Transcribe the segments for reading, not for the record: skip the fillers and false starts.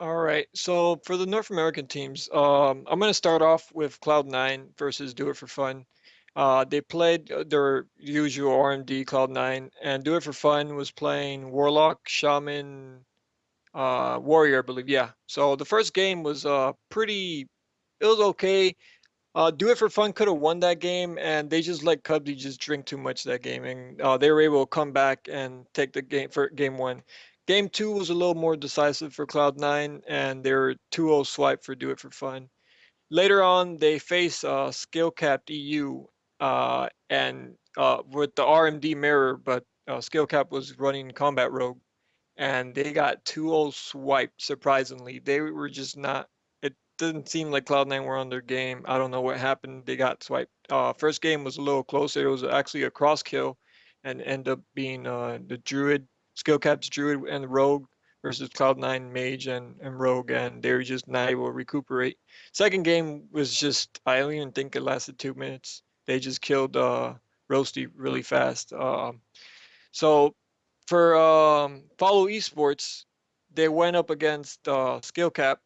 All right. So for the North American teams, I'm going to start off with Cloud9 versus Do It for Fun. They played their usual RMD Cloud9, and Do It for Fun was playing Warlock, Shaman, Warrior, I believe. Yeah. So the first game was it was okay. Do It for Fun could have won that game, and they just let Cubsy just drink too much that game, and they were able to come back and take the game for game one. Game two was a little more decisive for Cloud9, and they were 2-0 swipe for Do It for Fun. Later on, they face skill capped EU, and with the RMD mirror, but skill cap was running combat rogue, and they got 2-0 swiped. Surprisingly, they were just not. It didn't seem like Cloud9 were on their game. I don't know what happened. They got swiped. First game was a little closer. It was actually a cross kill, and ended up being the Druid, skill caps Druid and Rogue versus Cloud9 Mage and Rogue, and they were just not able to recuperate. Second game was just, I don't even think it lasted 2 minutes. They just killed Roasty really fast. So for Follow Esports, they went up against Skill Cap,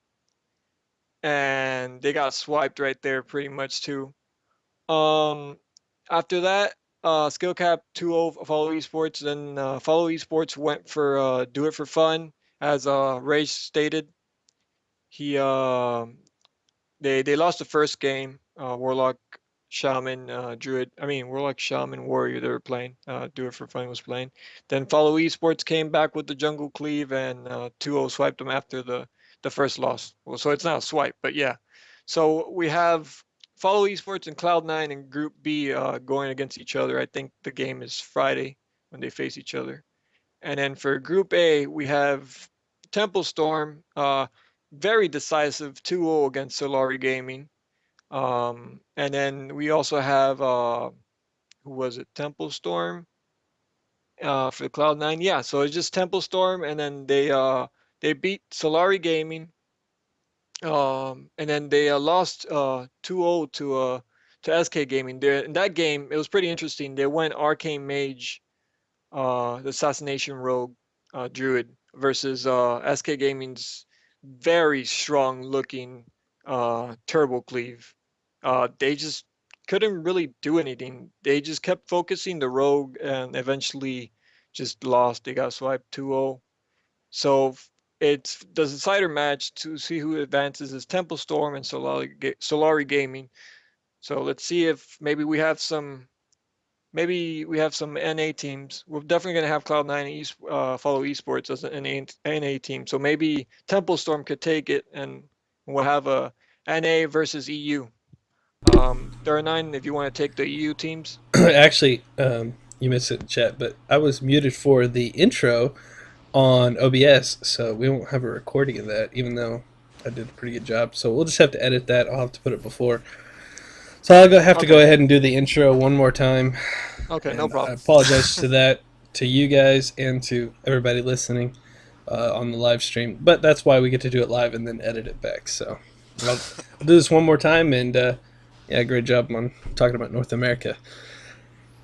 and they got swiped right there pretty much too. Um, After that, Skill Cap 2-0 Follow Esports. Then Follow Esports went for Do It for Fun, as Rage stated. He They lost the first game. Warlock, Shaman, Druid. I mean, Warlock, Shaman, Warrior. They were playing. Do It for Fun was playing. Then Follow Esports came back with the Jungle Cleave, and 2-0 swiped them after the first loss. Well, so it's not a swipe, but yeah. So we have Follow Esports and Cloud9 in Group B going against each other. I think the game is Friday when they face each other. And then for Group A, we have Temple Storm, very decisive 2-0 against Solari Gaming. And then we also have who was it? Temple Storm for Cloud9. Yeah, so it's just Temple Storm, and then they beat Solari Gaming. And then they lost 2-0 to SK Gaming. There in that game, it was pretty interesting. They went Arcane Mage, the Assassination Rogue, Druid versus SK Gaming's very strong looking Turbo Cleave. They just couldn't really do anything. They just kept focusing the Rogue, and eventually just lost. They got swiped 2-0. So it's the decider match to see who advances is Temple Storm and Solari Gaming. So let's see if maybe we have some NA teams. We're definitely going to have Cloud9 Follow Esports as an NA team. So maybe Temple Storm could take it, and we'll have a NA versus EU. 39, if you want to take the EU teams. Actually, you missed it in chat, but I was muted for the intro on OBS, so we won't have a recording of that, even though I did a pretty good job. So we'll just have to edit that. I'll have to put it before. So have to go Okay. ahead and do the intro one more time. Okay, no And I problem. apologize to that, to you guys, and to everybody listening on the live stream. But that's why we get to do it live and then edit it back. So I'll do this one more time, and yeah, great job on talking about North America.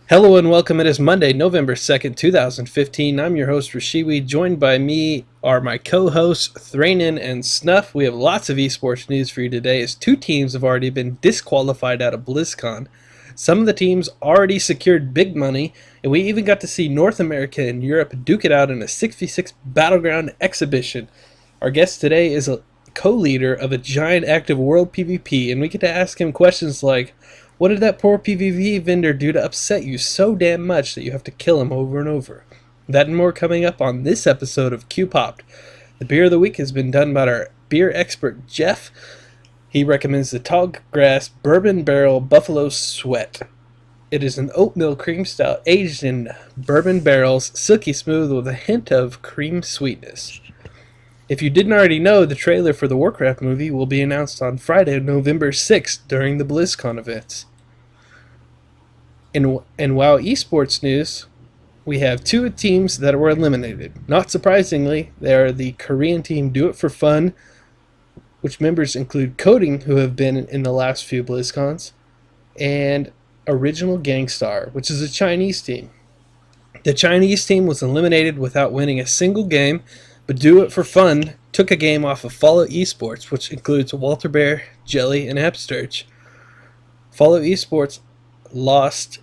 Hello and welcome. It is Monday, November 2nd, 2015. I'm your host, Rashiwi. Joined by me are my co-hosts, Thrainin and Snuff. We have lots of esports news for you today, as two teams have already been disqualified out of BlizzCon. Some of the teams already secured big money, and we even got to see North America and Europe duke it out in a 6v6 battleground exhibition. Our guest today is a co-leader of a giant active world PvP, and we get to ask him questions like, what did that poor PvP vendor do to upset you so damn much that you have to kill him over and over? That and more coming up on this episode of Q Popped. The beer of the week has been done by our beer expert, Jeff. He recommends the Tallgrass Bourbon Barrel Buffalo Sweat. It is an oatmeal cream stout aged in bourbon barrels, silky smooth with a hint of cream sweetness. If you didn't already know, the trailer for the Warcraft movie will be announced on Friday, November 6th during the BlizzCon events. In WoW esports news, we have two teams that were eliminated. Not surprisingly, they are the Korean team Do It For Fun, which members include Coding, who have been in the last few BlizzCons, and Original Gangstar, which is a Chinese team. The Chinese team was eliminated without winning a single game, but Do It For Fun took a game off of Follow Esports, which includes Walter Bear, Jelly, and Absturge. Follow Esports lost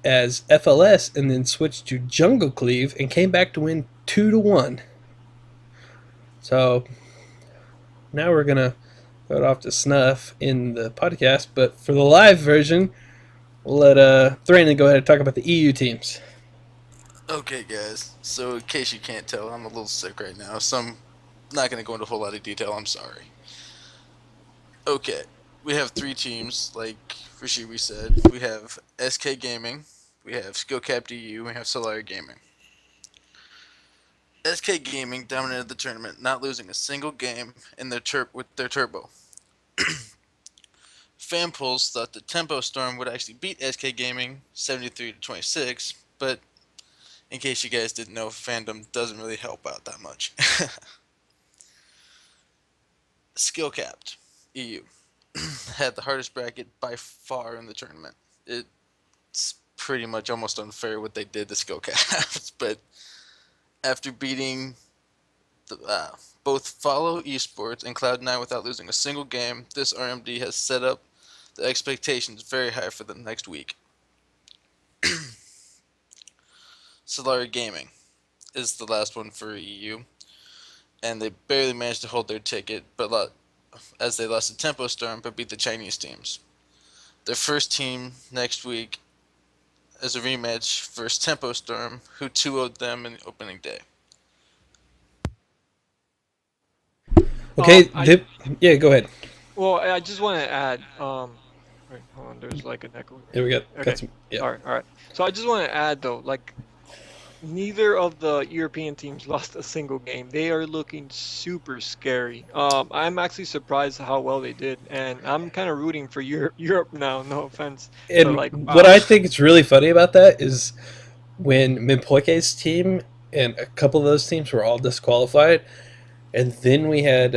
as FLS and then switched to Jungle Cleave and came back to win 2-1. So now we're gonna go it off to snuff in the podcast, but for the live version, we'll let Thrain go ahead and talk about the EU teams. Okay, guys. So, in case you can't tell, I'm a little sick right now, so I'm not going to go into a whole lot of detail. I'm sorry. Okay, we have three teams, like we said. We have SK Gaming, we have SkillCap DU, we have Solar Gaming. SK Gaming dominated the tournament, not losing a single game in with their turbo. Fan polls thought the Tempo Storm would actually beat SK Gaming 73-26, but in case you guys didn't know, fandom doesn't really help out that much. Skill capped EU had the hardest bracket by far in the tournament. It's pretty much almost unfair what they did to skill capped, but after beating both Follow Esports and Cloud9 without losing a single game, this RMD has set up the expectations very high for the next week. Solari Gaming is the last one for EU, and they barely managed to hold their ticket, but as they lost to Tempo Storm but beat the Chinese teams. Their first team next week is a rematch versus Tempo Storm, who 2-0'd them in the opening day. Okay, I yeah, go ahead. well, I just want to add. Wait, hold on. There's like an echo There here. we go. Got Okay. some. Yeah. All right. So I just want to add though, like neither of the European teams lost a single game. They are looking super scary. I'm actually surprised how well they did, and I'm kind of rooting for Europe now. No offense, but And like, what wow. I think is really funny about that is when Mimpoike's team and a couple of those teams were all disqualified, and then we had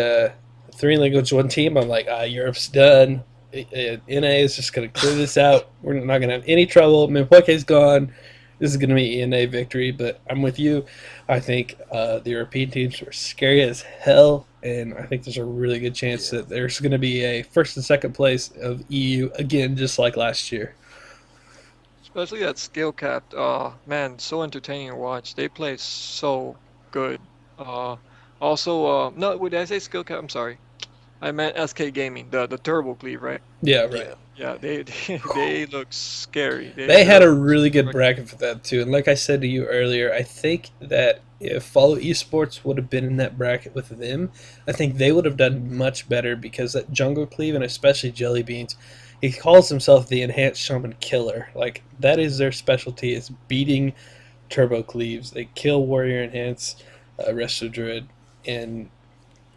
three language one team. I'm like, Europe's done. NA is just going to clear this out. We're not going to have any trouble. Mimpoike's gone. This is going to be NA victory. But I'm with you. I think the European teams were scary as hell, and I think there's a really good chance Yeah. that there's going to be a first and second place of EU again, just like last year. Especially that skill capped. Man, so entertaining to watch. They play so good. Uh, Also, no, did I say skill cap? I'm sorry. I meant SK Gaming, the Turbo Cleave, right? Yeah, right. Yeah. Yeah, they look scary. They They're had a like really good bracket for that too, and like I said to you earlier, I think that if Follow Esports would have been in that bracket with them, I think they would have done much better because that Jungle Cleave and especially Jelly Beans, he calls himself the Enhanced Shaman Killer. Like that is their specialty is beating Turbo Cleaves. They kill Warrior Enhance, Resto Druid, and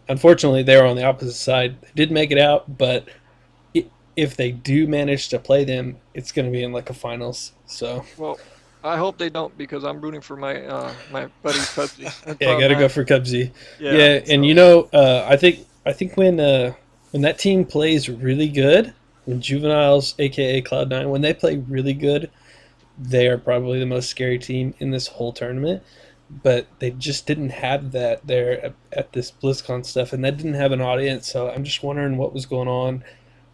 unfortunately they were on the opposite side. They did make it out, but if they do manage to play them, it's going to be in like a finals. So well, I hope they don't because I'm rooting for my buddy Pepsi and yeah, Cloud got to go Nine. for Cubsy. Yeah, Yeah, and so I think when that team plays really good, when Juveniles, aka Cloud9, when they play really good, they are probably the most scary team in this whole tournament. But they just didn't have that there at this BlizzCon stuff, and that didn't have an audience. So I'm just wondering what was going on,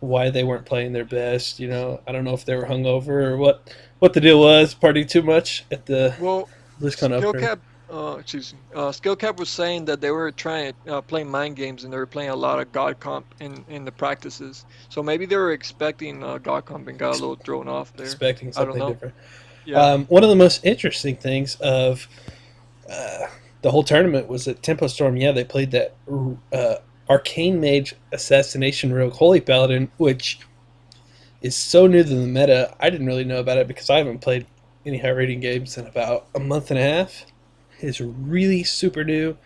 why they weren't playing their best. I don't know if they were hungover or what the deal was, partying too much at the well, BlizzCon Skill opener. Cap. Excuse me. Skill Cap was saying that they were trying to play mind games and they were playing a lot of God Comp in the practices. So maybe they were expecting God Comp and got a little thrown off there. Expecting I don't something know. different. Yeah. One of the most interesting things of the whole tournament was that Tempo Storm. Yeah, they played that Arcane Mage Assassination Rogue Holy Paladin, which is so new to the meta. I didn't really know about it because I haven't played any high rating games in about a month and a half. It's really super new,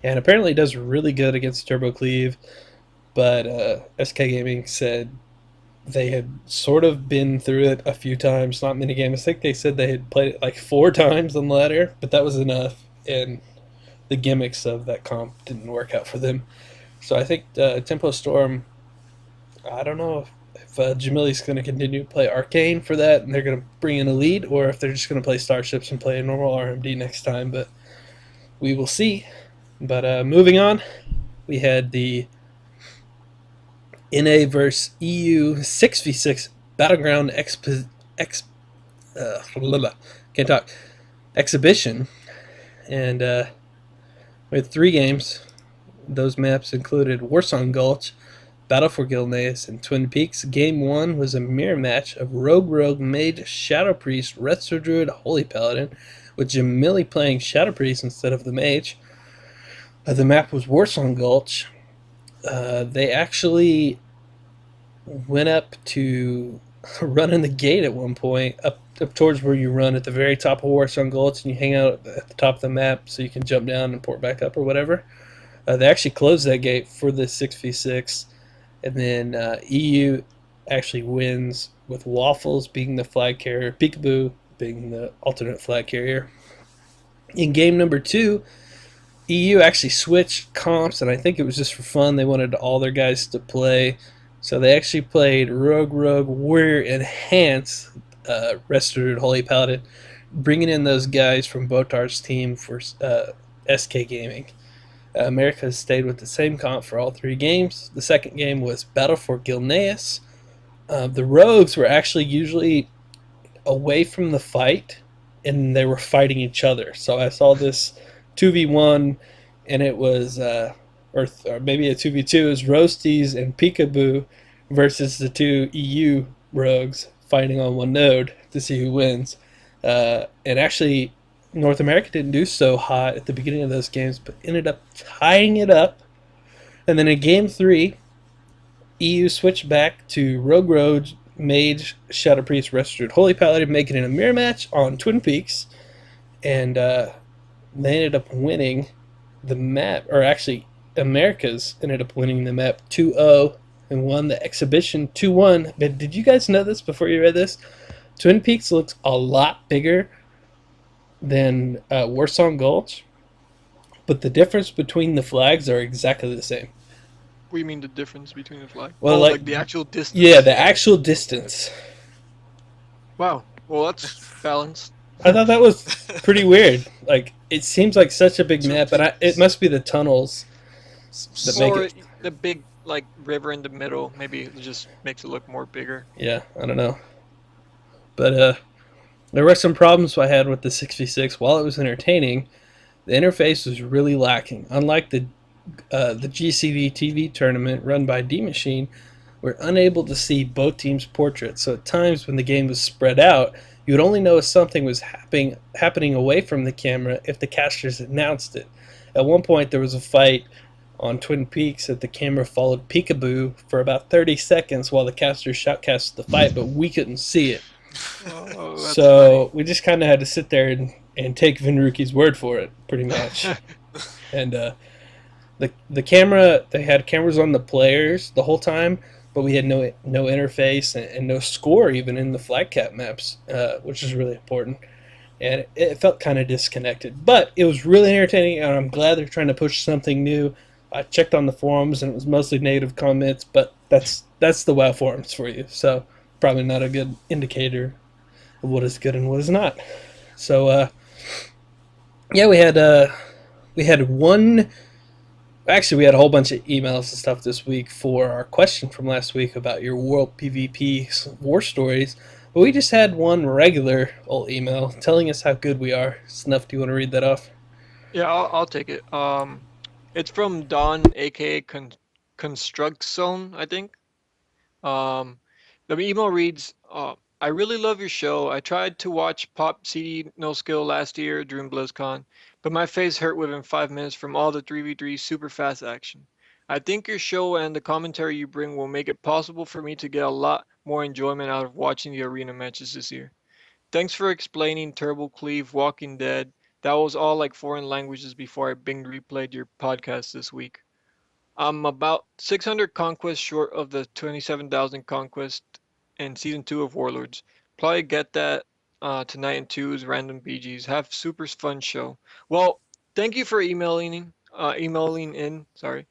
and apparently does really good against Turbo Cleave. But SK Gaming said they had sort of been through it a few times, not many games. I think they said they had played it like 4 times on the ladder, but that was enough. And the gimmicks of that comp didn't work out for them. So I think Tempo Storm, I don't know if Jamili's going to continue to play Arcane for that and they're going to bring in a lead, or if they're just going to play Starships and play a normal RMD next time. But we will see. But moving on, we had the NA versus EU 6v6 Battleground can't talk exhibition, and we had 3 games. Those maps included Warsong Gulch, Battle for Gilneas, and Twin Peaks. Game 1 was a mirror match of Rogue Mage, Shadow Priest, Retro Druid, Holy Paladin, with Jamili playing Shadow Priest instead of the Mage. The map was Warsong Gulch. They actually went up to running the gate at one point, up towards where you run at the very top of Warsong Gulch, and you hang out at the top of the map so you can jump down and port back up or whatever. They actually closed that gate for the 6v6, and then EU actually wins with Waffles being the flag carrier, Peekaboo being the alternate flag carrier. In game number 2, EU actually switched comps, and I think it was just for fun. They wanted all their guys to play. So they actually played Rogue, Warrior, Enhance, Restored Holy Paladin, bringing in those guys from Botar's team for SK Gaming. America stayed with the same comp for all 3 games. The second game was Battle for Gilneas. The Rogues were actually usually away from the fight, and they were fighting each other. So I saw this 2v1, and it was, or maybe a 2v2, is Roasties and Peekaboo versus the 2 EU Rogues fighting on one node to see who wins. And actually, North America didn't do so hot at the beginning of those games, but ended up tying it up. And then in game 3, EU switched back to Rogue, Mage, Shadow Priest, Restored Holy Paladin, making it a mirror match on Twin Peaks. And they ended up winning the map, or actually, Americas ended up winning the map 2-0 and won the exhibition 2-1. But did you guys know this before you read this? Twin Peaks looks a lot bigger than Warsong Gulch, but the difference between the flags are exactly the same. What do you mean the difference between the flag? Well, Oh, like, like the actual yeah, distance. the actual distance. Wow. Well, that's balanced. I thought that was pretty weird. Like, it seems like such a big Twin map, but it Peaks. must be the tunnels that make Or it. the big like river in the middle. Maybe it just makes it look more bigger. Yeah, I don't know. But there were some problems I had with the 6v6. While it was entertaining, the interface was really lacking. Unlike the GCV TV tournament run by D Machine, we're unable to see both teams' portraits. So at times when the game was spread out, you would only know if something was happening away from the camera if the casters announced it. At one point, there was a fight on Twin Peaks that the camera followed Peekaboo for about 30 seconds while the casters shoutcasted the fight, but we couldn't see it. Oh, that's funny. So we just kind of had to sit there and take Vinruki's word for it, pretty much. And the camera, they had cameras on the players the whole time, but we had no interface and no score even in the flag cap maps, which is really important. And it felt kind of disconnected, but it was really entertaining, and I'm glad they're trying to push something new. I checked on the forums, and it was mostly negative comments, but that's the WoW forums for you. So probably not a good indicator of what is good and what is not. So yeah, we had one. Actually, we had a whole bunch of emails and stuff this week for our question from last week about your world PvP war stories. But we just had one regular old email telling us how good we are. Snuff, do you want to read that off? Yeah, I'll take it. It's from Don, aka Construct Zone, I think. Um, the email reads, I really love your show. I tried to watch Pop CD No Skill last year during BlizzCon, but my face hurt within 5 minutes from all the 3v3 super fast action. I think your show and the commentary you bring will make it possible for me to get a lot more enjoyment out of watching the arena matches this year. Thanks for explaining Turbo Cleave, Walking Dead. That was all like foreign languages before I Bing replayed your podcast this week. I'm about 600 conquests short of the 27,000 conquest in season 2 of Warlords. Probably get that tonight in twos, random BGs. Have super fun show. Well, thank you for emailing in. Sorry.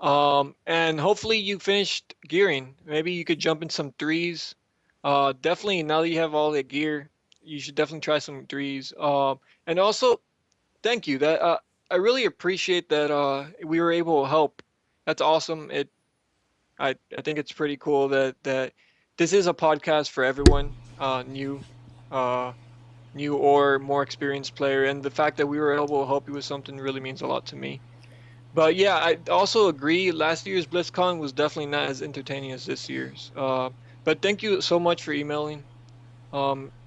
And hopefully you finished gearing. Maybe you could jump in some threes. Definitely now that you have all the gear, you should definitely try some threes. And also, thank you. That I really appreciate that we were able to help. That's awesome. I think it's pretty cool that this is a podcast for everyone, uh new or more experienced player, and the fact that we were able to help you with something really means a lot to me. But yeah, I also agree. Last year's BlizzCon was definitely not as entertaining as this year's. But thank you so much for emailing.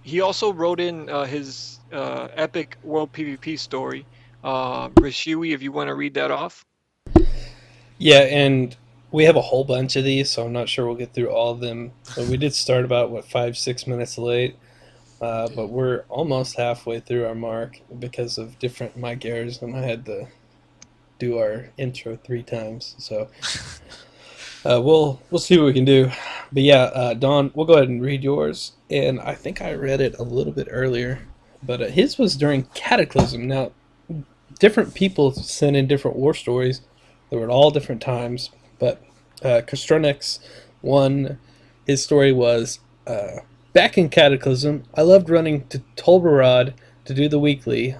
He also wrote in his epic world PvP story. Rishiwi, if you want to read that off. Yeah, and we have a whole bunch of these, so I'm not sure we'll get through all of them. But we did start about, what, 5, 6 minutes late. But Yeah. we're almost halfway through our mark because of different mic errors, and I had to do our intro 3 times. So we'll see what we can do. But yeah, Don, we'll go ahead and read yours. And I think I read it a little bit earlier, but his was during Cataclysm. Now, different people sent in different war stories. They were at all different times. But Kostronix one, his story was back in Cataclysm. I loved running to Tolbarad to do the weekly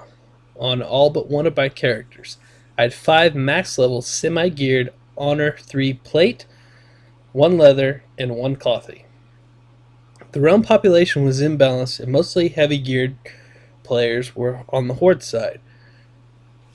on all but one of my characters. I had 5 max level semi geared Honor 3 plate, 1 leather, and 1 clothy. The realm population was imbalanced, and mostly heavy geared players were on the Horde side.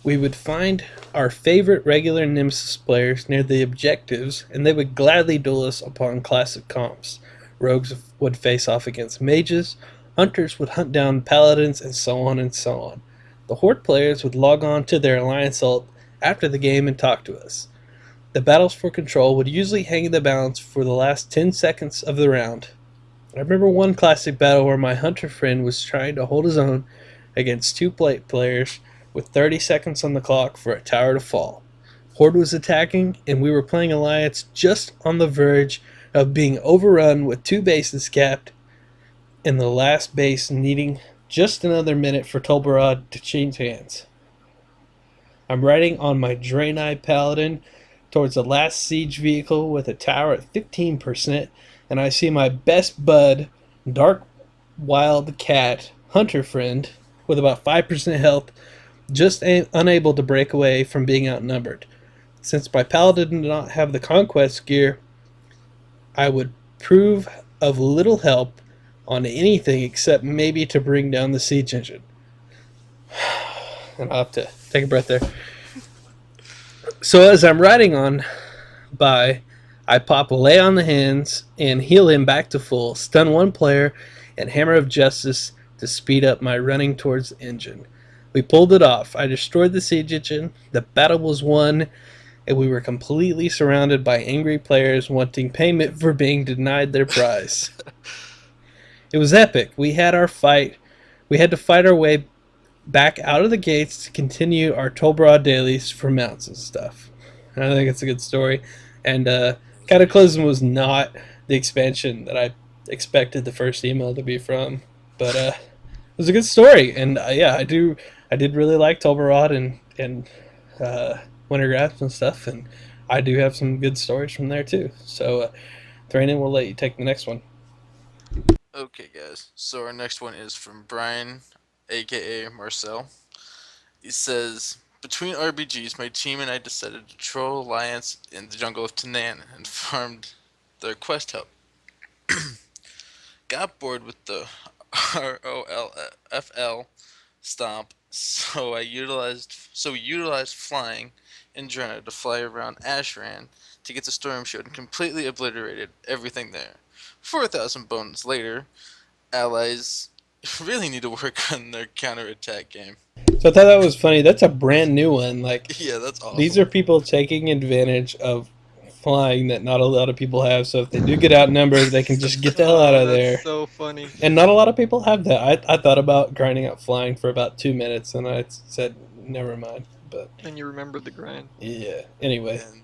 We would find our favorite regular Nemesis players near the objectives, and they would gladly duel us upon classic comps. Rogues would face off against mages, hunters would hunt down paladins, and so on and so on. The Horde players would log on to their Alliance ult after the game and talk to us. The battles for control would usually hang in the balance for the last 10 seconds of the round. I remember one classic battle where my hunter friend was trying to hold his own against 2 plate players with 30 seconds on the clock for a tower to fall. Horde was attacking, and we were playing Alliance just on the verge of being overrun with 2 bases capped, and the last base needing just another minute for Tolbarad to change hands. I'm riding on my Draenei Paladin towards the last siege vehicle with a tower at 15%, and I see my best bud, Dark Wild Cat, Hunter Friend, with about 5% health, just unable to break away from being outnumbered. Since my paladin did not have the conquest gear, I would prove of little help on anything except maybe to bring down the siege engine. And I'll have to take a breath there. So as I'm riding on by, I pop Lay on the Hands and heal him back to full, stun one player, and Hammer of Justice to speed up my running towards the engine. We pulled it off. I destroyed the siege engine, the battle was won, and we were completely surrounded by angry players wanting payment for being denied their prize. It was epic. We had our fight. We had to fight our way back out of the gates to continue our Tolbarad dailies for mounts and stuff. And I think it's a good story. And Cataclysm was not the expansion that I expected the first email to be from, but it was a good story. And yeah, I did really like Tolbarad and Winter Grasp and stuff, and I do have some good stories from there too. So, Thranen, we'll let you take the next one. Okay, guys. So our next one is from Brian, aka Marcel. He says, between RBGs, my team and I decided to troll Alliance in the jungle of Tanan and farmed their quest hub. Got bored with the ROLFL stomp, so we utilized flying in Drena to fly around Ashran to get the storm shield and completely obliterated everything there. 4,000 bones later, allies really need to work on their counterattack game. So I thought that was funny. That's a brand new one. Like, Yeah, that's these awesome. are people taking advantage of flying that not a lot of people have. So if they do get outnumbered, they can just get the hell out Oh, of that's there. so funny. And not a lot of people have that. I thought about grinding out flying for about 2 minutes, and I said never mind. But And you remember the grind. yeah. Anyway, And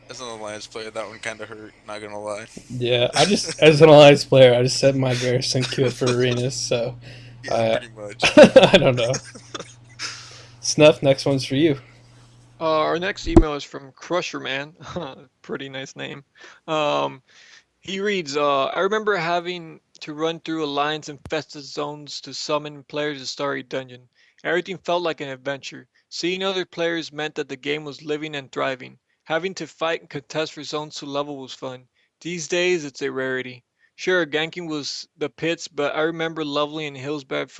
as an alliance player, that one kind of hurt. Not gonna lie. yeah. I just, as an alliance player, I just set my garrison queue for arenas. So Yeah, I pretty much. I don't know. Snuff. Next one's for you. Our next email is from Crusherman. Pretty nice name. Um, he reads, I remember having to run through alliance infested zones to summon players to Starry Dungeon. Everything felt like an adventure. Seeing other players meant that the game was living and thriving. Having to fight and contest for zones to level was fun. These days, it's a rarity. Sure, ganking was the pits, but I remember leveling in Hillsbad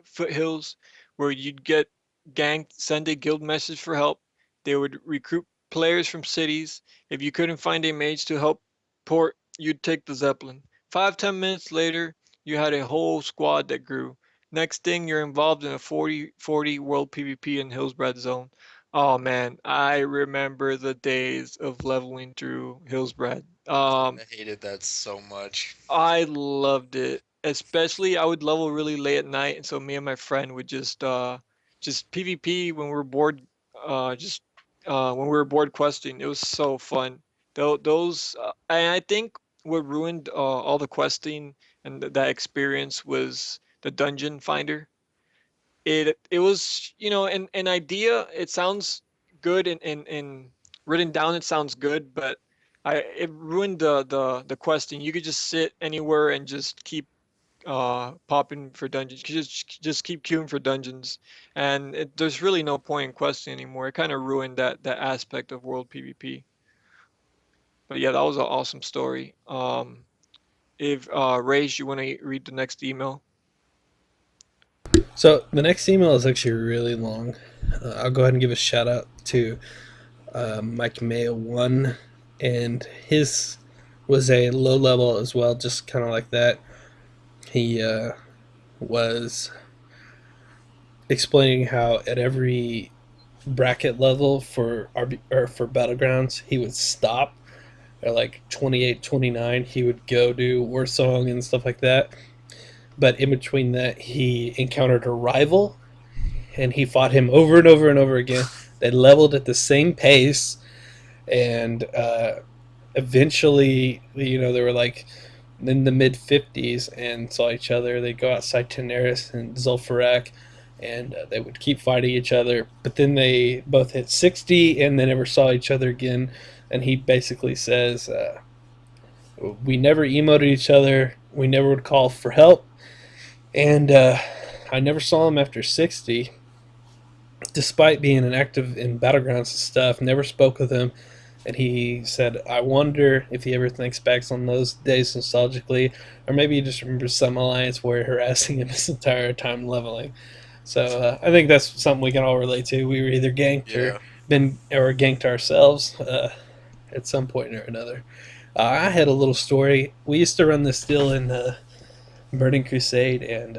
foothills where you'd get ganked, send a guild message for help. They would recruit players from cities. If you couldn't find a mage to help port, you'd take the Zeppelin. 5, 10 minutes later, you had a whole squad that grew. Next thing, you're involved in a 40-40 world PvP in Hillsbrad Zone. Oh man, I remember the days of leveling through Hillsbrad. I hated that so much. I loved it. Especially I would level really late at night, and so me and my friend would just PvP when we were bored, just when we were bored questing. It was so fun. Those and I think what ruined all the questing and that experience was the dungeon finder. It was, an idea. It sounds good and written down. It sounds good, but it ruined the questing. You could just sit anywhere and just keep popping for dungeons. You could just keep queuing for dungeons, and there's really no point in questing anymore. It kind of ruined that aspect of world PvP. But yeah, that was an awesome story. If Rage, you want to read the next email? So the next email is actually really long. I'll go ahead and give a shout out to Mike Mayo one, and his was a low level as well, just kind of like that. He was explaining how at every bracket level for or for battlegrounds he would stop at like 28, 29. He would go do war song and stuff like that, but in between that he encountered a rival and he fought him over and over and over again. They leveled at the same pace, and eventually, they were like in the mid 50s and saw each other. They'd go outside Tenaris and Zulfarak, and they would keep fighting each other. But then they both hit 60 and they never saw each other again. And he basically says, we never emoted each other, we never would call for help, and I never saw him after 60, despite being an active in battlegrounds and stuff. Never spoke with him, and he said, I wonder if he ever thinks back on those days nostalgically, or maybe he just remembers some alliance warrior harassing him his entire time leveling. So I think that's something we can all relate to. We were either ganked Yeah. or ganked ourselves at some point or another. I had a little story. We used to run this deal in Burning Crusade and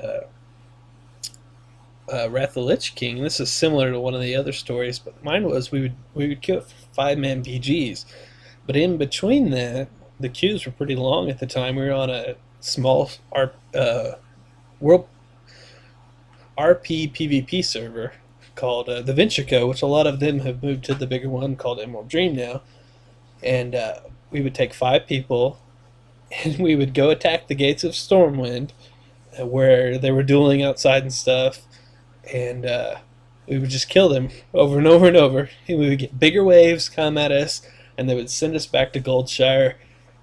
Wrath of the Lich King. This is similar to one of the other stories, but mine was we would kill 5-man PGs, but in between that, the queues were pretty long at the time. We were on a small world RP PvP server called the Ventrico, which a lot of them have moved to the bigger one called Emerald Dream now. And we would take 5 people, and we would go attack the gates of Stormwind, where they were dueling outside and stuff, and we would just kill them over and over and over. And we would get bigger waves come at us, and they would send us back to Goldshire.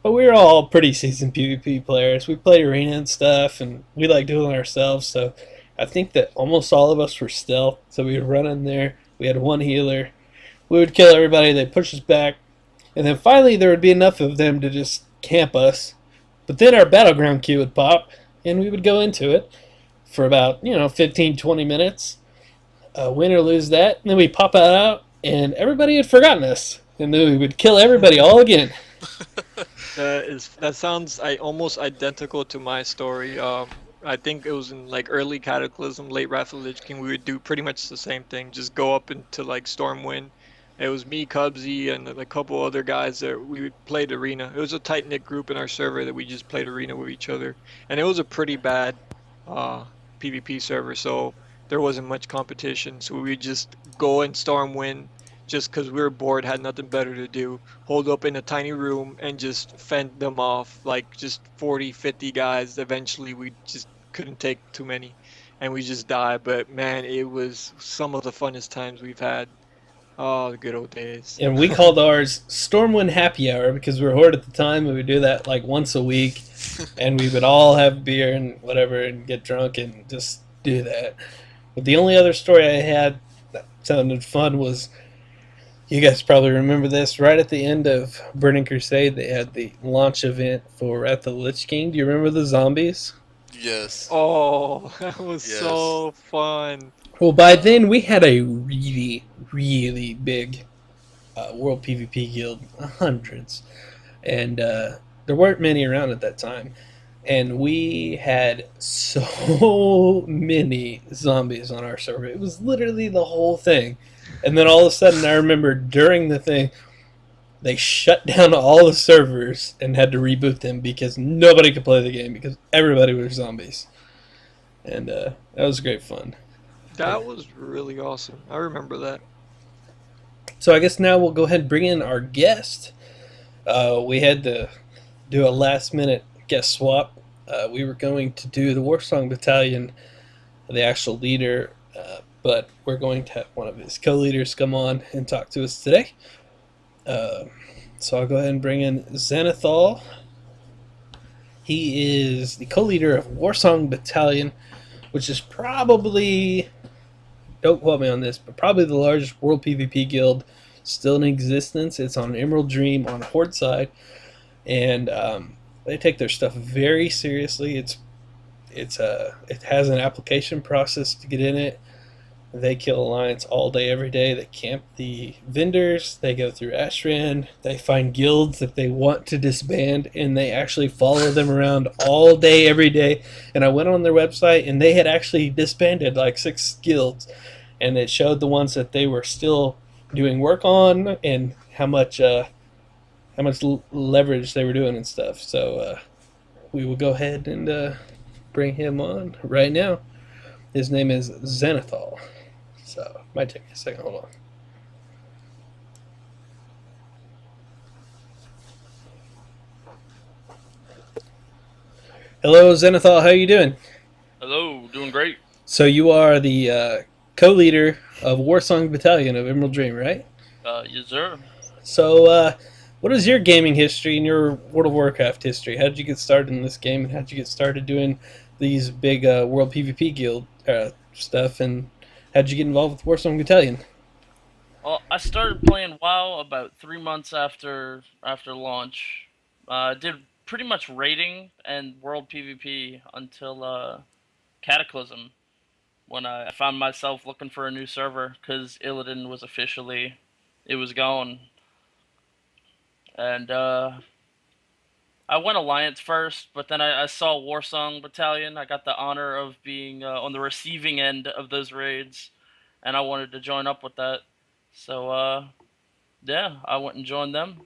But we were all pretty seasoned PvP players. We played arena and stuff, and we like doing it ourselves. So I think that almost all of us were stealth. So we would run in there. We had one healer. We would kill everybody. They'd push us back. And then finally there would be enough of them to just camp us. But then our battleground queue would pop, and we would go into it for about, 15, 20 minutes. Win or lose that. And then we'd pop out, and everybody had forgotten us. And then we would kill everybody all again. That sounds almost identical to my story. I think it was in like early Cataclysm, late Wrath of the Lich King. We would do pretty much the same thing. Just go up into like Stormwind. It was me, Cubsy, and a couple other guys that we played arena. It was a tight knit group in our server that we just played arena with each other, and it was a pretty bad uh, PvP server. So there wasn't much competition. So we would just go and Stormwind just because we were bored, had nothing better to do, hold up in a tiny room and just fend them off, like just 40, 50 guys. Eventually, we just couldn't take too many, and we just died. But man, it was some of the funnest times we've had. Oh, the good old days. And we called ours Stormwind Happy Hour because we were horde at the time. We would do that like once a week, and we would all have beer and whatever and get drunk and just do that. But the only other story I had that sounded fun was, you guys probably remember this, right at the end of Burning Crusade, they had the launch event for Wrath of the Lich King. Do you remember the zombies? Yes. Oh, that was Yes. so fun. Well, by then we had a really, really big World PvP guild, hundreds, and there weren't many around at that time. And we had so many zombies on our server. It was literally the whole thing. And then all of a sudden, I remember during the thing, they shut down all the servers and had to reboot them because nobody could play the game because everybody was zombies. And that was great fun. That was really awesome. I remember that. So I guess now we'll go ahead and bring in our guest. We had to do a last minute guest swap. We were going to do the Warsong Battalion, the actual leader, but we're going to have one of his co leaders come on and talk to us today. Uh, so I'll go ahead and bring in Xanathal. He is the co leader of Warsong Battalion, which is probably, don't quote me on this, but probably the largest world PvP guild still in existence. It's on Emerald Dream on Horde side, and they take their stuff very seriously. It has an application process to get in it. They kill Alliance all day, every day. They camp the vendors. They go through Ashran. They find guilds that they want to disband, and they actually follow them around all day, every day. And I went on their website, and they had actually disbanded like 6 guilds, and it showed the ones that they were still doing work on and how much leverage they were doing and stuff. So we will go ahead and bring him on right now. His name is Xanathal. So might take a second. Hold on. Hello, Xanathal. How are you doing? Hello, doing great. So you are the co-leader of Warsong Battalion of Emerald Dream, right? Yes, sir. So, what is your gaming history and your World of Warcraft history? How did you get started in this game, and how did you get started doing these big World PvP Guild stuff? And how did you get involved with Warsong Battalion? Well, I started playing WoW about 3 months after launch. Did pretty much raiding and world PvP until Cataclysm, when I found myself looking for a new server because Illidan was officially, it was gone, and I went Alliance first, but then I saw Warsong Battalion. I got the honor of being on the receiving end of those raids, and I wanted to join up with that. So, yeah, I went and joined them.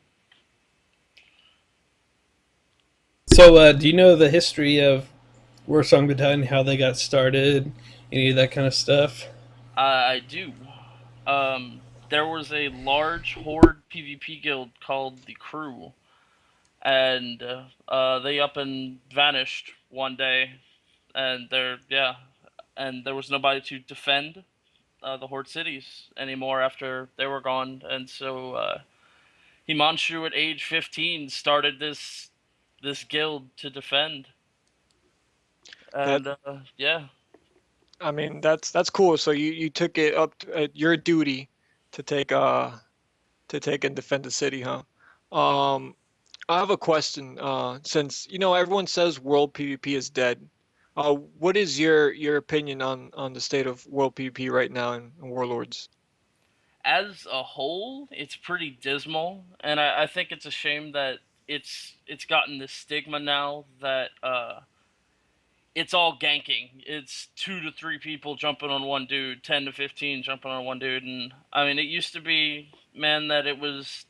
So, do you know the history of Warsong Battalion, how they got started, any of that kind of stuff? I do. There was a large horde PvP guild called the Crew, and they up and vanished one day, and there was nobody to defend the horde cities anymore after they were gone, and so Himanshu at age 15 started this guild to defend, That and yeah. I mean, that's cool. So you took it up to, your duty to take and defend the city, huh? Um, I have a question. Since everyone says world PvP is dead, what is your opinion on the state of world PvP right now in Warlords? As a whole, it's pretty dismal, and I think it's a shame that it's gotten this stigma now that it's all ganking. It's 2 to 3 people jumping on one dude, 10 to 15 jumping on one dude, and I mean it used to be, man, that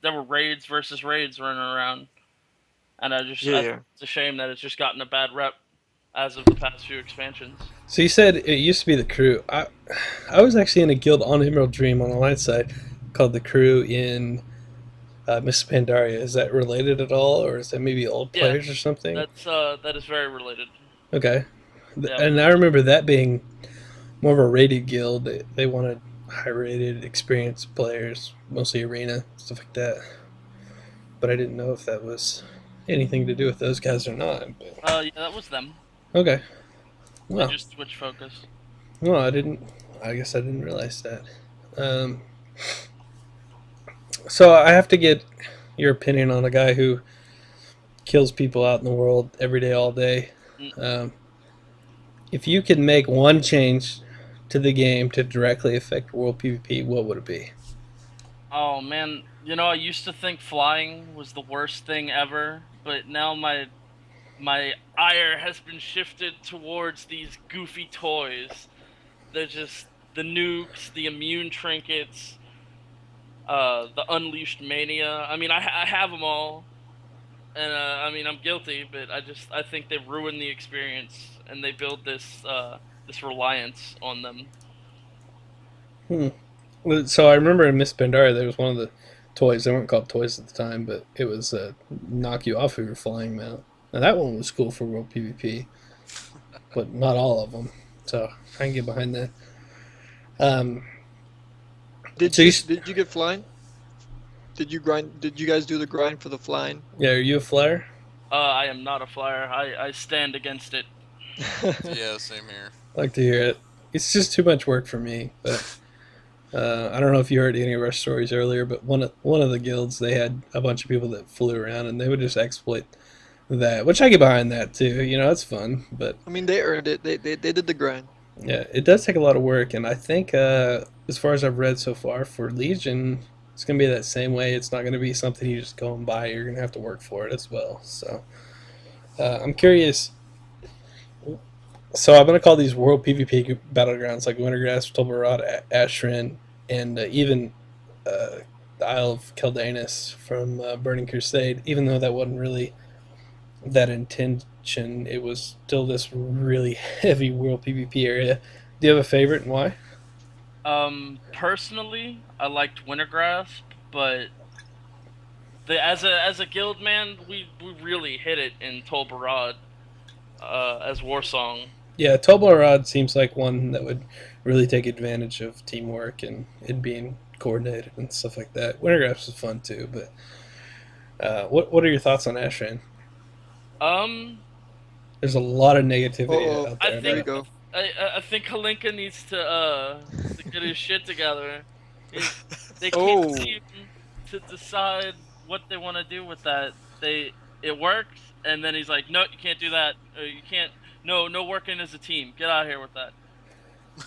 there were raids versus raids running around, and I think Yeah. it's a shame that it's just gotten a bad rep as of the past few expansions. So you said it used to be the Crew. I was actually in a guild on Emerald Dream on the light side called the Crew in Miss Pandaria. Is that related at all, or is that maybe old Yeah, players or something? that is very related. Okay. Yeah. And I remember that being more of a rated guild. They wanted high rated, experienced players, mostly arena, stuff like that. But I didn't know if that was anything to do with those guys or not. But, Yeah, that was them. okay. They Well, just switched focus. well, I didn't. I guess I didn't realize that. Um, so I have to get your opinion on a guy who kills people out in the world every day, all day. Mm. Um, if you could make one change to the game to directly affect world PvP, what would it be? Oh man, you know I used to think flying was the worst thing ever, but now my ire has been shifted towards these goofy toys. They're just the nukes, the immune trinkets, the unleashed mania. I mean, I have them all, and I mean I'm guilty, but I think they ruin the experience and they build this reliance on them. Hmm. Well, so I remember in Miss Pandora there was one of the toys. They weren't called toys at the time, but it was knock you off if you're flying mount. Now that one was cool for world PvP, but not all of them. So I can get behind that. Um, so you, Did you get flying? Did you grind? Did you guys do the grind for the flying? yeah, are you a flyer? I am not a flyer. I stand against it. Yeah, same here. I like to hear it. It's just too much work for me. But I don't know if you heard any of our stories earlier, but one of the guilds they had a bunch of people that flew around and they would just exploit that, which I get behind that too. You know, it's fun, but I mean, they earned it. They did the grind. yeah, it does take a lot of work, and I think as far as I've read so far for Legion, it's gonna be that same way. It's not gonna be something you just go and buy. You're gonna have to work for it as well. So I'm curious. So I'm gonna call these world PvP battlegrounds like Wintergrass, Tolbarad, Ashran, and even uh, the Isle of Keldanis from Burning Crusade. Even though that wasn't really that intention, it was still this really heavy world PvP area. Do you have a favorite and why? Personally, I liked Wintergrasp, but as a guild man, we really hit it in Tolbarad as Warsong. Yeah, Toblerone seems like one that would really take advantage of teamwork and it being coordinated and stuff like that. Wintergrass is fun too, but what are your thoughts on Ashran? Um, There's a lot of negativity Uh-oh, out I there, here we think right? go. I think Kalinka needs to get his shit together. He, they can't Oh, seem to decide what they want to do with that. It works, and then he's like, no, you can't do that. You can't. No, no working as a team. Get out of here with that.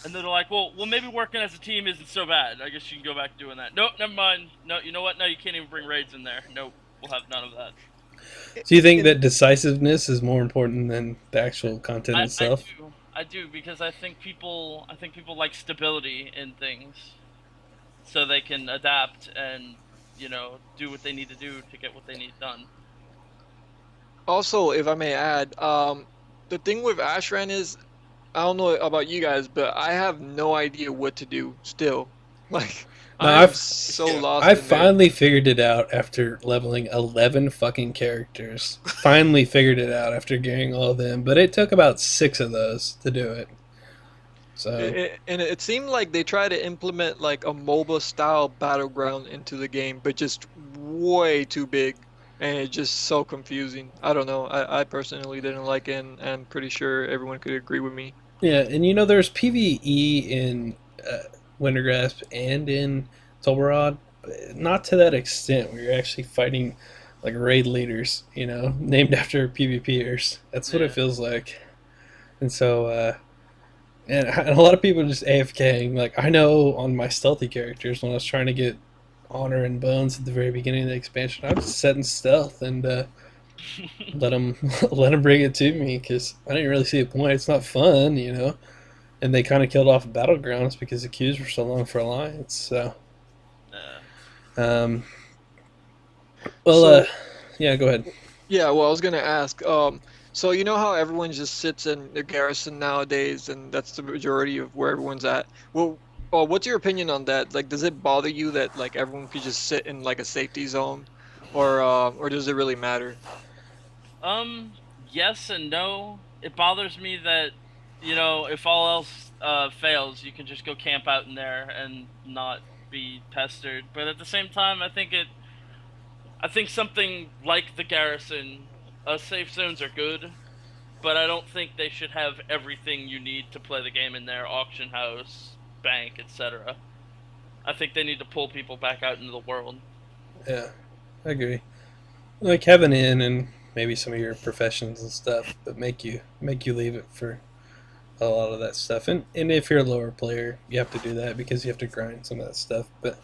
And then they're like, well, maybe working as a team isn't so bad. I guess you can go back to doing that. Nope, never mind. No, you know what? No, you can't even bring raids in there. Nope, we'll have none of that. Do you think and that decisiveness is more important than the actual content itself? I do because I think people like stability in things, so they can adapt and do what they need to do to get what they need done. also, if I may add, the thing with Ashran is, I don't know about you guys, but I have no idea what to do still. Like, No, I am so Yeah. lost I in there. finally figured it out after leveling 11 fucking characters. Finally figured it out after getting all of them, but it took about 6 of those to do it. So, And it seemed like they tried to implement like a MOBA style battleground into the game, but just way too big. And it's just so confusing. I don't know. I personally didn't like it, and I'm pretty sure everyone could agree with me. yeah, and you know, there's PvE in Wintergrasp and in Tolbarad, but not to that extent where you're actually fighting like raid leaders, you know, named after PvPers. That's what it Yeah. feels like. And so, and a lot of people are just AFKing. Like, I know on my stealthy characters, when I was trying to get honor and bones at the very beginning of the expansion, I was just setting stealth and let them let them bring it to me because I didn't really see a point. It's not fun, you know. And they kind of killed off battlegrounds because the queues were so long for alliance. So, uh, um, well, So yeah, go ahead. yeah, well, I was gonna ask. So you know how everyone just sits in the garrison nowadays, and that's the majority of where everyone's at. Well, what's your opinion on that? Like, does it bother you that like everyone could just sit in like a safety zone, or does it really matter? yes and no. It bothers me that if all else fails, you can just go camp out in there and not be pestered. But at the same time, I think something like the garrison, safe zones are good, but I don't think they should have everything you need to play the game in their auction house. bank, etc. I think they need to pull people back out into the world. Yeah, I agree. Like have an inn and maybe some of your professions and stuff, but make you leave it for a lot of that stuff. And if you're a lower player, you have to do that because you have to grind some of that stuff. But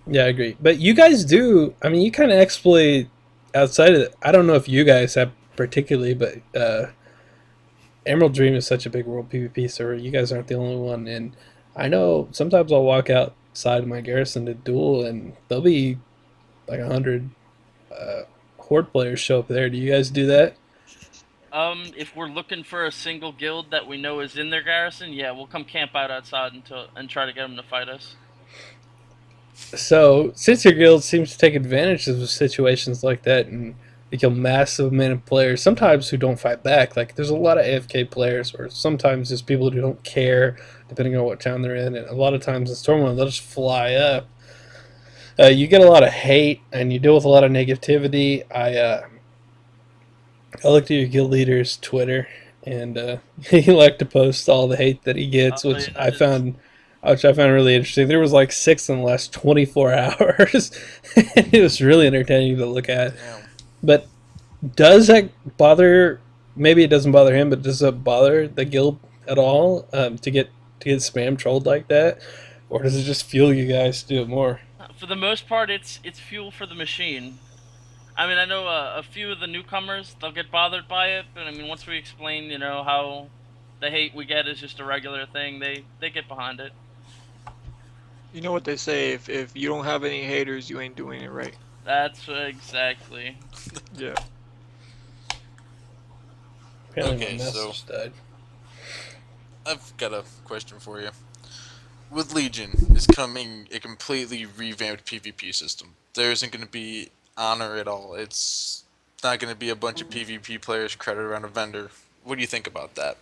yeah, I agree. But you guys do. I mean, you kind of exploit outside of it. I don't know if you guys have particularly, but Emerald Dream is such a big world PvP server. You guys aren't the only one, and I know sometimes I'll walk outside of my garrison to duel, and there'll be like 100 uh, horde players show up there. Do you guys do that? If we're looking for a single guild that we know is in their garrison, yeah, we'll come camp out outside until and try to get them to fight us. So, since your guild seems to take advantage of situations like that and they kill massive amount of players, sometimes who don't fight back, like there's a lot of AFK players, or sometimes there's people who don't care, depending on what town they're in, and a lot of times in Stormwind they'll just fly up. You get a lot of hate and you deal with a lot of negativity. I looked at your guild leader's Twitter, and he liked to post all the hate that he gets, Oh, yeah, which I found really interesting. There was like 6 in the last 24 hours. It was really entertaining to look at. Damn. But does that bother? Maybe it doesn't bother him, but does it bother the guild at all to get spam trolled like that, or does it just fuel you guys to do it more? for the most part, it's fuel for the machine. I mean, I know a few of the newcomers, they'll get bothered by it, but I mean, once we explain, how the hate we get is just a regular thing, they get behind it. You know what they say, if you don't have any haters, you ain't doing it right. That's exactly. Yeah. Apparently Okay, my mouse so- just died. I've got a question for you. With Legion is coming a completely revamped PvP system. There isn't going to be honor at all. It's not going to be a bunch of PvP players crowded around a vendor. What do you think about that?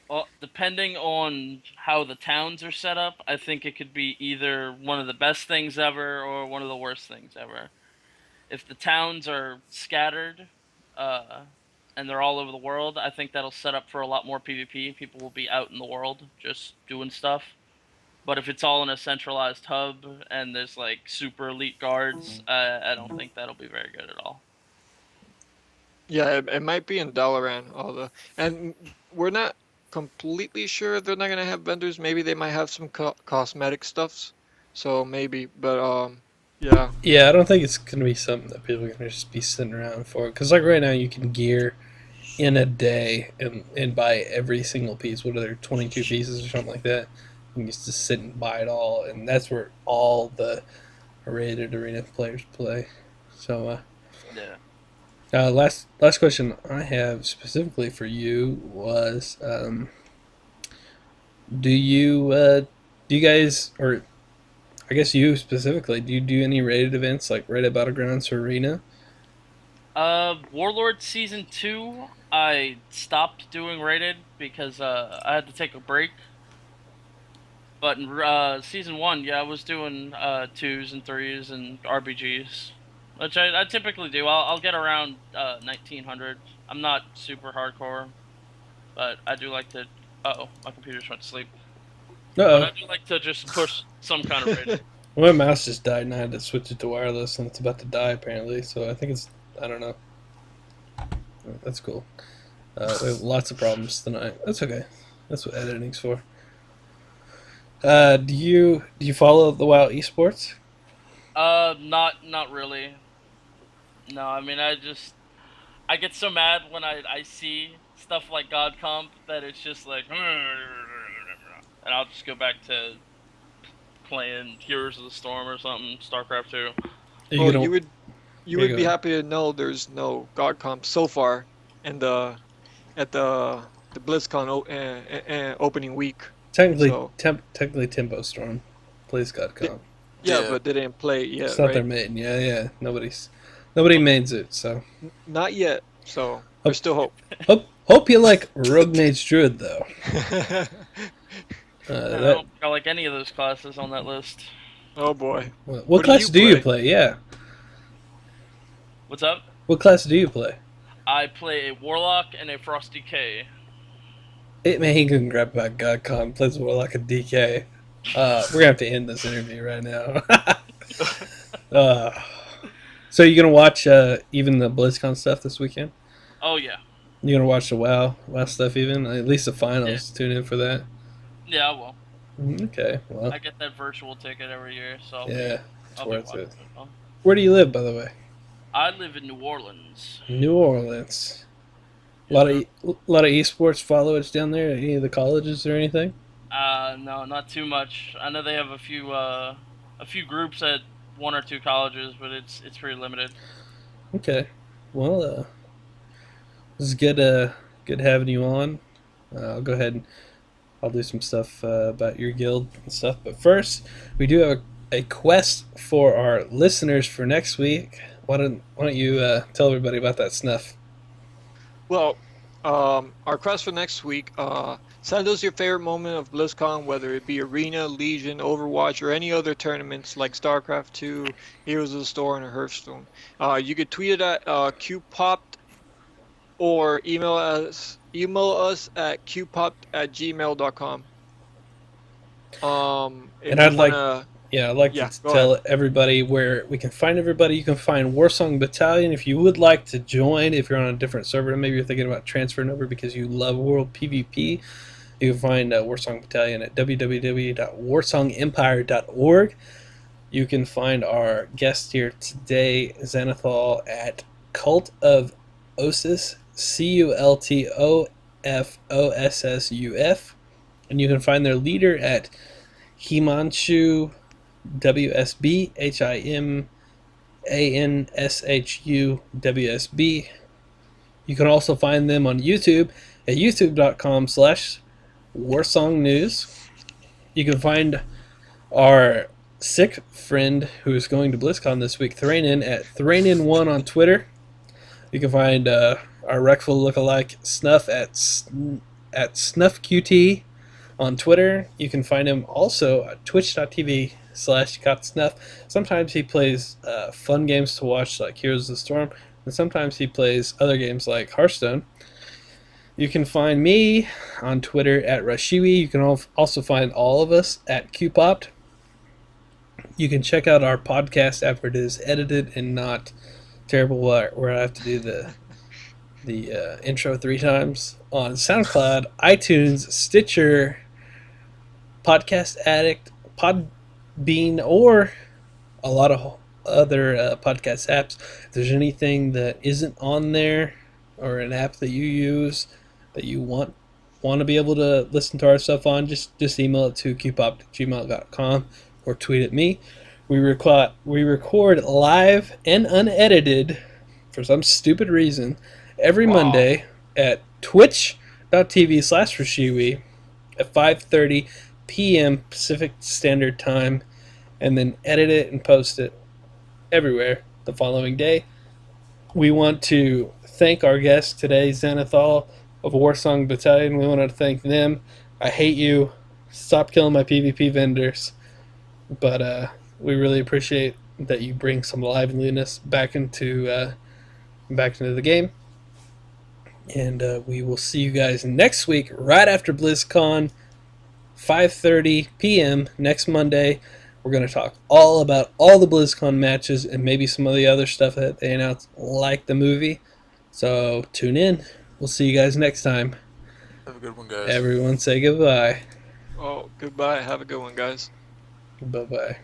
Well, depending on how the towns are set up, I think it could be either one of the best things ever or one of the worst things ever. If the towns are scattered, and they're all over the world, I think that'll set up for a lot more PvP. People will be out in the world just doing stuff. But if it's all in a centralized hub and there's like super elite guards, I don't think that'll be very good at all. Yeah, it might be in Dalaran, and we're not completely sure they're not gonna have vendors. Maybe they might have some cosmetic stuffs. So maybe, but yeah. Yeah, I don't think it's gonna be something that people are gonna just be sitting around for. Because like right now, you can gear in a day and buy every single piece. What are there, 22 pieces or something like that? You can just sit and buy it all, and that's where all the rated arena players play. So, Yeah. last question I have specifically for you was, do you guys, or I guess you specifically, do you do any rated events like rated battlegrounds or arena? Warlord Season 2, I stopped doing rated because I had to take a break. But in Season 1, yeah, I was doing 2s and 3s and RBGs. Which I typically do. I'll get around 1900. I'm not super hardcore, but I do like to. Uh-oh, my computer just went to sleep. But I Uh do like to just push some kind of rating. oh. My mouse just died and I had to switch it to wireless and it's about to die apparently. So I think I don't know. That's cool. We have lots of problems tonight. That's okay. That's what editing's for. Do you follow the WoW esports? Not really. No, I mean, I get so mad when I see stuff like God Comp that it's just like, and I'll just go back to playing Heroes of the Storm or something, StarCraft 2. Are Well, gonna? you Yeah, would go be ahead. happy to know there's no God comp so far in the BlizzCon opening week. Technically, So technically, Tempo Storm plays th- GodCon. yeah, Yeah. but they didn't play it It's yet, not their right? main. Yeah, yeah. Nobody mains it. So Not yet. So hope there's still hope. hope you like Rogue Mage Druid though. I That don't I like any of those classes on that list. Oh boy. what do class you do you play? play? Yeah, What's up? what class do you play? I play a Warlock and a Frosty K. Man, he couldn't grab about GodCon, plays Warlock and DK. We're gonna have to end this interview right now. uh, so you gonna watch even the BlizzCon stuff this weekend? Oh yeah, You gonna watch the WoW stuff even? At least the yeah, finals. Tune in for that. yeah. Well, Okay, well, I get that virtual ticket every year, so yeah, it's I'll be worth watching it. it. Where do you live, by the way? I live in New Orleans. New Orleans. A Yes, lot sir. of esports followers down there. Any of the colleges or anything? No, not too much. I know they have a few groups at one or two colleges, but it's pretty limited. Okay. Well, this is good. Good having you on. I'll go ahead and I'll do some stuff about your guild and stuff. But first, we do have a quest for our listeners for next week. Why don't you tell everybody about that snuff? Well, our quest for next week, send us your favorite moment of BlizzCon, whether it be Arena, Legion, Overwatch, or any other tournaments like StarCraft 2, Heroes of the Storm, or Hearthstone. You could tweet it at QPopped or email us at qpopped@gmail.com. And If you I'd like wanna, Yeah, I'd like to yeah, go ahead. tell everybody where we can find everybody. You can find Warsong Battalion if you would like to join. If you're on a different server, maybe you're thinking about transferring over because you love World PvP. You can find Warsong Battalion at www.warsongempire.org. You can find our guest here today, Xanathal, at Cult of Osus, CultOFOSSUF. And you can find their leader at Himanshu WSB, HIMANSHU WSB. You can also find them on YouTube at youtube.com/Warsong News. You can find our sick friend who is going to BlizzCon this week, Thrainin, at Thrainin1 on Twitter. You can find our Reckful lookalike Snuff at SnuffQT on Twitter. You can find him also at twitch.tv/GotSnuff. Sometimes he plays fun games to watch like Heroes of the Storm, and sometimes he plays other games like Hearthstone. You can find me on Twitter at Rashiwi. You can also find all of us at QPopped. You can check out our podcast after it is edited and not terrible, where I have to do the intro 3 times on SoundCloud, iTunes, Stitcher, Podcast Addict, Podbean, or a lot of other podcast apps. If there's anything that isn't on there or an app that you use that you want to be able to listen to our stuff on, just email it to qpop@gmail.com or tweet at me. We record live and unedited for some stupid reason every Wow. Monday at twitch.tv/Rashiwi at 5:30 p.m. Pacific Standard Time, and then edit it and post it everywhere the following day. We want to thank our guest today, Xanathal of Warsong Battalion. We want to thank them. I hate you. Stop killing my PvP vendors. But we really appreciate that you bring some liveliness back into the game. And we will see you guys next week, right after BlizzCon, 5:30 p.m. next Monday. We're going to talk all about all the BlizzCon matches and maybe some of the other stuff that they announced, like the movie. So tune in. We'll see you guys next time. Have a good one, guys. Everyone say goodbye. Oh, goodbye. Have a good one, guys. Bye bye.